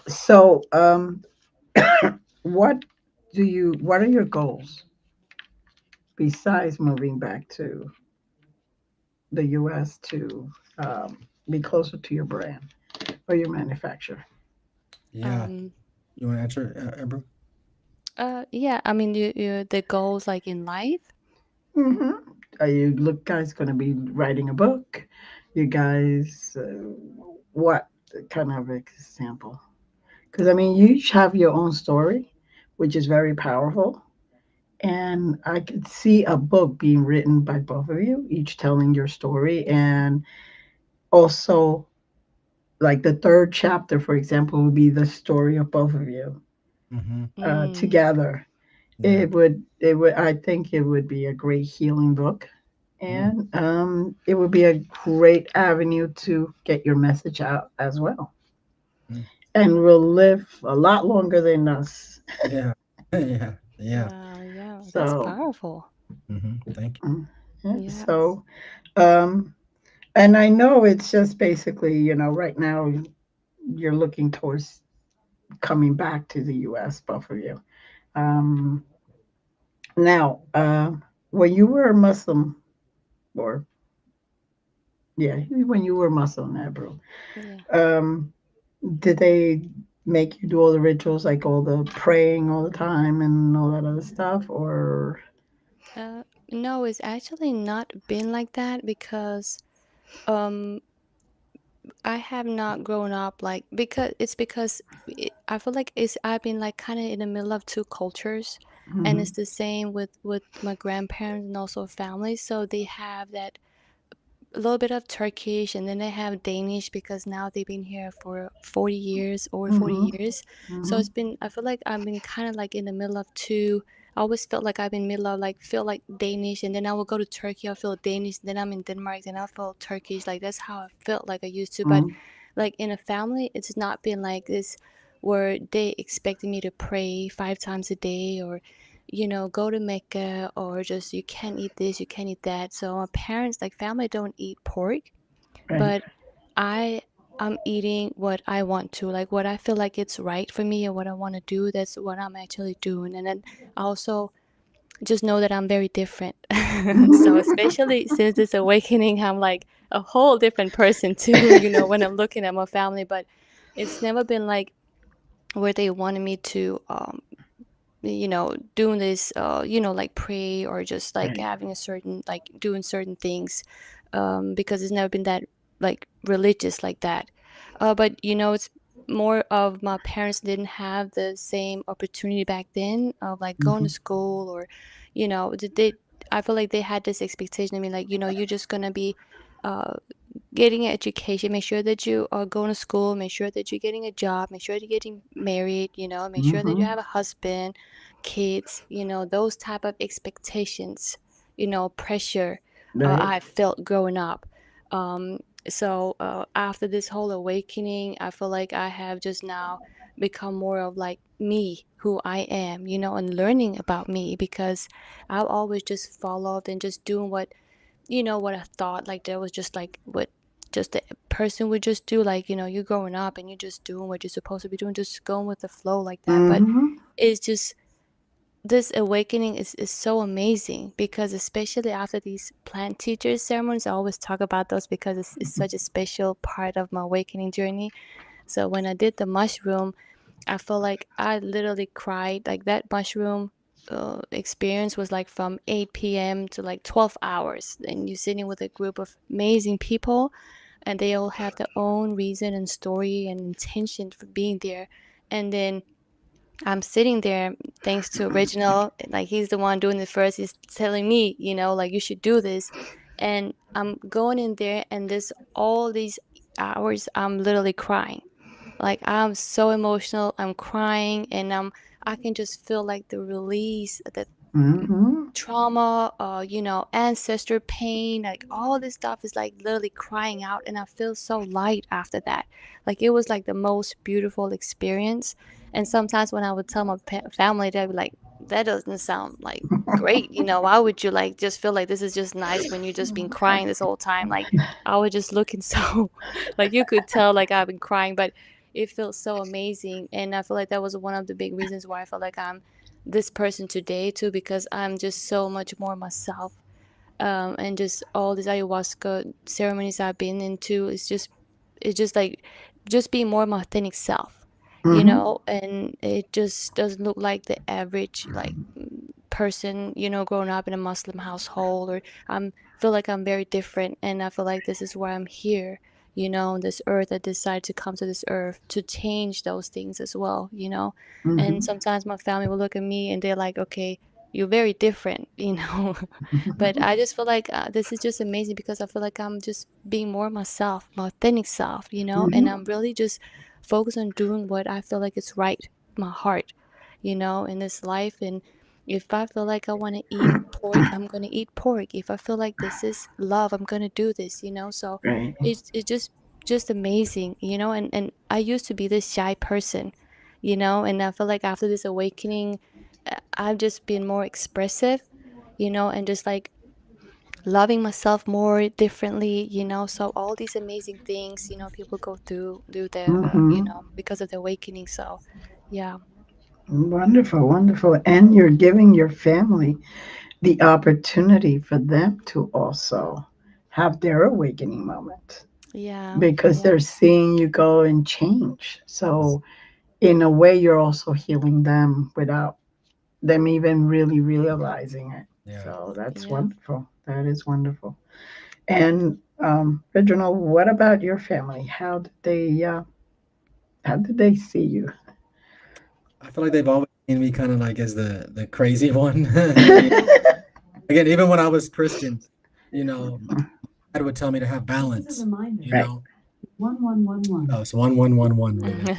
so what what are your goals besides moving back to the US to be closer to your brand or your manufacturer? Yeah. um You want to answer, Ebru? yeah, I mean, the goals like in life. Mm-hmm. Are you look guys going to be writing a book? You guys, what kind of example? Because I mean, you each have your own story, which is very powerful. And I could see a book being written by both of you, each telling your story. And also, like the third chapter, for example, would be the story of both of you Mm-hmm. Mm, together. Yeah. It would, I think it would be a great healing book. Mm. And it would be a great avenue to get your message out as well. Mm. And will live a lot longer than us. Yeah. Yeah. Yeah. wow, yeah, that's So, powerful. Mm-hmm. Thank mm, yeah, Yes. so, um, and I know it's just basically, right now you're looking towards coming back to the US, both of you. Um, now, when you were a Muslim, or yeah, when you were Muslim, Ebru, Yeah. um, did they make you do all the rituals, like all the praying all the time and all that other stuff, or? uh no, it's actually not been like that because um I have not grown up like, because I feel like I've been like kind of in the middle of two cultures, and Hmm. it's the same with my grandparents and also family. So they have that a little bit of Turkish, and then they have Danish because now they've been here for 40 years, over 40 Hmm. years. So Hmm. it's been, I feel like I've been kind of like in the middle of two. I always felt like I've been middle of like, feel like Danish, and then I would go to Turkey, I feel Danish, then I'm in Denmark, then I feel Turkish. Like that's how I felt like I used to. But Hmm. like in a family, it's not been like this where they expected me to pray 5 times a day, or go to Mecca, or just you can't eat this, you can't eat that. So my parents, like family, don't eat pork, Right. but I I'm eating what I want to, like what I feel like it's right for me, or what I want to do. That's what I'm actually doing. And then I also just know that I'm very different. So especially since this awakening, I'm like a whole different person too, when I'm looking at my family. But it's never been like where they wanted me to doing this like pray, or just like Right. having a certain, like doing certain things, because it's never been that like religious like that. But it's more of my parents didn't have the same opportunity back then of like going to Hmm. school, or they I feel like they had this expectation. I mean, like, you're just gonna be uh getting an education, make sure that you are going to school, make sure that you're getting a job, make sure that you're getting married, make sure that you Hmm. have a husband, kids, those type of expectations, pressure, Right. I felt growing up. um, so after this whole awakening, I feel like I have just now become more of like me, who I am, and learning about me, because I've always just followed and just doing what I thought, like there was just like what just a person would just do, like, you're growing up and you're just doing what you're supposed to be doing, just going with the flow like that. But Hmm. it's just, this awakening is so amazing, because especially after these plant teachers ceremonies, I always talk about those because it's such a special part of my awakening journey. So when I did the mushroom, I felt like I literally cried. Like that mushroom experience was like from 8 p.m. to like 12 hours. And you're sitting with a group of amazing people, and they all have their own reason and story and intention for being there. And then I'm sitting there, thanks to Reginald, like he's the one doing it first. He's telling me, like you should do this. And I'm going in there, and this all these hours, I'm literally crying. Like I'm so emotional, I'm crying, and I can just feel like the release, that Mm-hmm. trauma, ancestor pain, like all this stuff is like literally crying out, and I feel so light after that. Like it was like the most beautiful experience. And sometimes when I would tell my family, they'd be like, "That doesn't sound like great, why would you like just feel like this is just nice when you just been crying this whole time?" Like I was just looking so, like you could tell like I've been crying, but it felt so amazing, and I feel like that was one of the big reasons why I felt like I'm this person today too, because I'm just so much more myself. And just all these ayahuasca ceremonies I've been into is just, it's just like just being more my authentic self, Mm-hmm. and it just doesn't look like the average like person, growing up in a Muslim household, or I'm feel like I'm very different, and I feel like this is why I'm here, on this earth. I decided to come to this earth to change those things as well. And Mm-hmm. sometimes my family will look at me and they're like, okay, you're very different. But I just feel like this is just amazing because I feel like I'm just being more myself, my authentic self, and Mm-hmm. I'm really just focused on doing what I feel like is right, my heart, in this life. And if I feel like I want to eat pork, I'm going to eat pork. If I feel like this is love, I'm going to do this. So Right. it's just amazing. And I used to be this shy person, and I feel like after this awakening, I've just been more expressive, and just like loving myself more differently. So all these amazing things, people go through do their Mm-hmm. because of the awakening. So yeah. Wonderful, wonderful. And you're giving your family the opportunity for them to also have their awakening moment Yeah. because Yeah. they're seeing you go and change. So, in a way, you're also healing them without them even really realizing it. Yeah. So, that's Yeah. wonderful. That is wonderful. And Reginald, what about your family? How did they see you? I feel like they've always seen me kind of like as the crazy one. Yeah. Again, even when I was Christian, my dad would tell me to have balance. You Right. know, 1111. Oh, it's 1111 right now.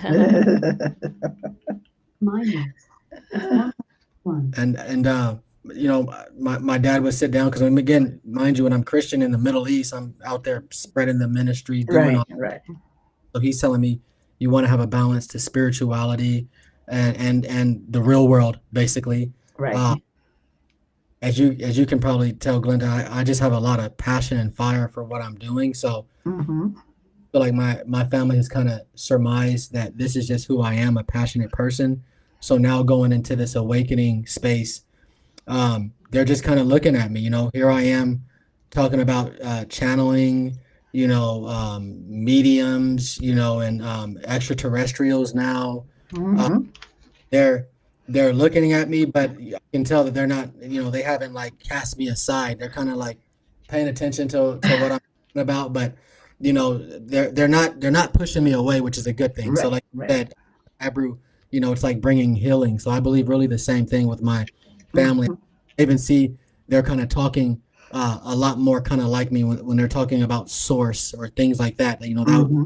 And my dad would sit down because again, mind you, when I'm Christian in the Middle East, I'm out there spreading the ministry, doing Right. all. Right. So he's telling me you want to have a balance to spirituality and the real world, basically. Right. Uh, as you can probably tell, Glenda, I just have a lot of passion and fire for what I'm doing. So Mm-hmm. I feel like my family has kind of surmised that this is just who I am, a passionate person. So now going into this awakening space, they're just kind of looking at me. Here I am talking about channeling, mediums, and extraterrestrials now. Uh, Mm-hmm. they're they're looking at me, but I can tell that they're not. They haven't like cast me aside. They're kind of like paying attention to what I'm talking about, but they're not pushing me away, which is a good thing. So Right. like you Right. said, Ebru, it's like bringing healing. So I believe really the same thing with my family. Mm-hmm. I even see they're kind of talking a lot more kind of like me when they're talking about source or things like that. That would Mm-hmm.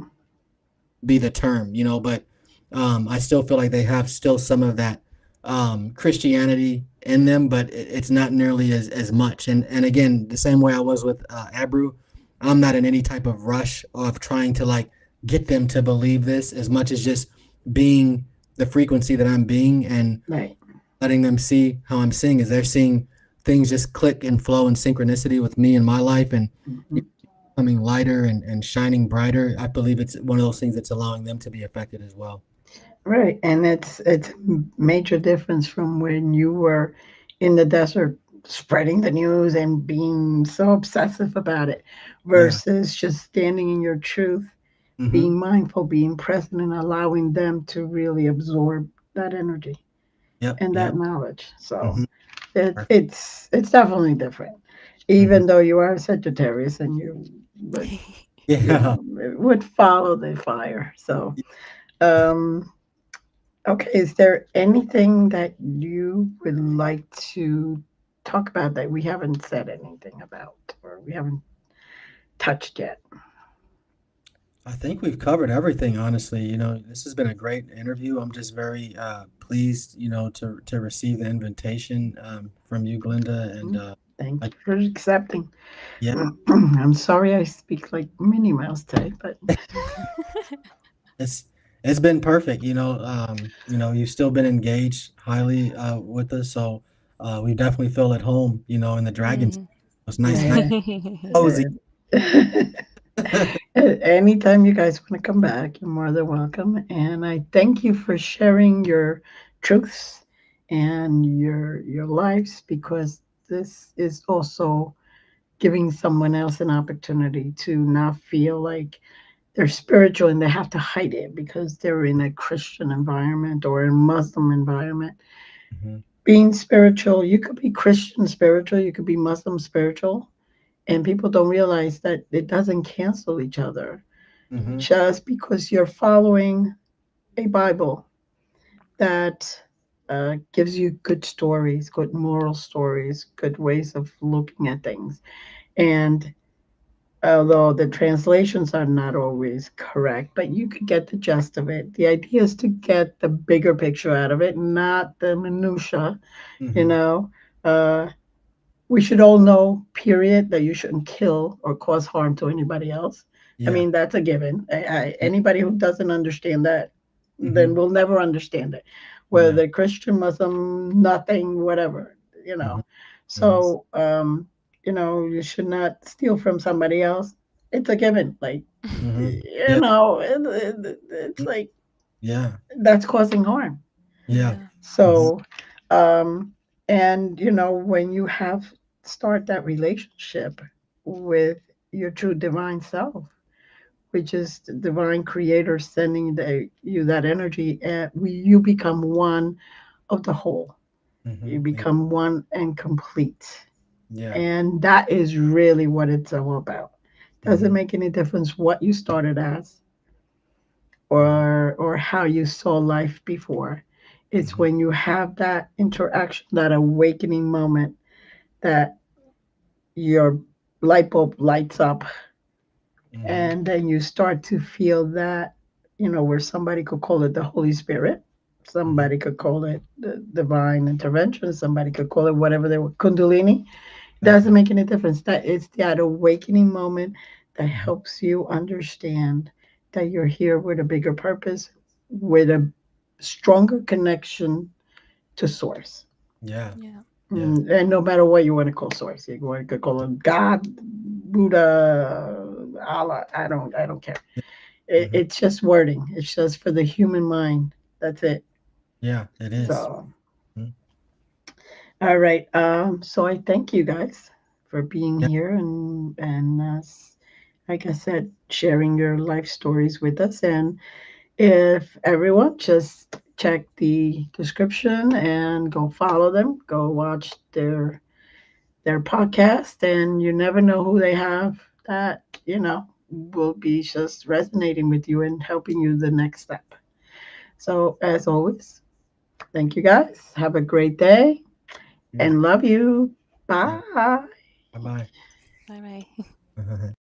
be the term, but I still feel like they have still some of that Christianity in them, but it's not nearly as much. And again, the same way I was with Ebru, I'm not in any type of rush of trying to like get them to believe this as much as just being the frequency that I'm being and Right. letting them see how I'm seeing is they're seeing things just click and flow in synchronicity with me in my life and Mm-hmm. becoming lighter and shining brighter. I believe it's one of those things that's allowing them to be affected as well. Right. And it's a major difference from when you were in the desert spreading the news and being so obsessive about it Yeah. versus just standing in your truth, Mm-hmm. being mindful, being present, and allowing them to really absorb that energy Yep. and that Yep. knowledge. So Mm-hmm. it's definitely different, Mm-hmm. even though you are a Sagittarius and you would Yeah. would follow the fire. So um, okay, is there anything that you would like to talk about that we haven't said anything about or we haven't touched yet? I think we've covered everything, honestly. This has been a great interview. I'm just very pleased, to receive the invitation from you, Glenda. And Mm, thank like, you for accepting. yeah, I'm sorry I speak like Minnie Mouse today, but it's it's been perfect. You've still been engaged highly with us, so we definitely feel at home. In the Dragons. Mhm. It's nice, nice, yeah. cozy. Anytime you guys want to come back, you're more than welcome. And I thank you for sharing your truths and your lives, because this is also giving someone else an opportunity to not feel like they're spiritual and they have to hide it because they're in a Christian environment or a Muslim environment. Hmm. Being spiritual, you could be Christian spiritual, you could be Muslim spiritual, and people don't realize that it doesn't cancel each other. Hmm. Just because you're following a Bible that gives you good stories, good moral stories, good ways of looking at things. And although the translations are not always correct, but you could get the gist of it. The idea is to get the bigger picture out of it, not the minutia, you Hmm. know. Uh, we should all know, period, that you shouldn't kill or cause harm to anybody else. I Yeah. mean, that's a given. Anybody who doesn't understand that, then Hmm. will never understand it, whether Yeah. they're Christian, Muslim, nothing, whatever, you Hmm. know. Hmm. So, you should not steal from somebody else. It's a given. Like, Hmm. Yeah. it's Mm. like Yeah. that's causing harm. Yeah. Yeah. Hmm. So, um, and when you have start that relationship with your true divine self, which is the divine creator sending you that energy, and you become one of the whole. You Hmm. become one and complete. Yeah. And that is really what it's all about. Doesn't Hmm. make any difference what you started as, Hmm. or how you saw life before. It's Hmm. when you have that interaction, that awakening moment, that your light bulb lights up, Hmm. and then you start to feel that, where somebody could call it the Holy Spirit, Hmm. somebody could call it the divine intervention, somebody could call it whatever they were, Kundalini. Doesn't Exactly. make any difference. That it's that awakening moment that Hmm. helps you understand that you're here with a bigger purpose, with a stronger connection to source. Yeah. Yeah. Yeah. And no matter what you want to call source, you could call it God, Buddha, Allah. I don't care. Hmm. It's just wording. It's just for the human mind. That's it. Yeah. It is. So, Mhm. all right. So I thank you guys for being Yeah. here, and like I said, sharing your life stories with us. And if everyone just check the description and go follow them, go watch their podcast, and you never know who they have that will be just resonating with you and helping you the next step. So as always, thank you guys. Have a great day You. and love you. Yeah. Bye. Bye bye. Bye bye.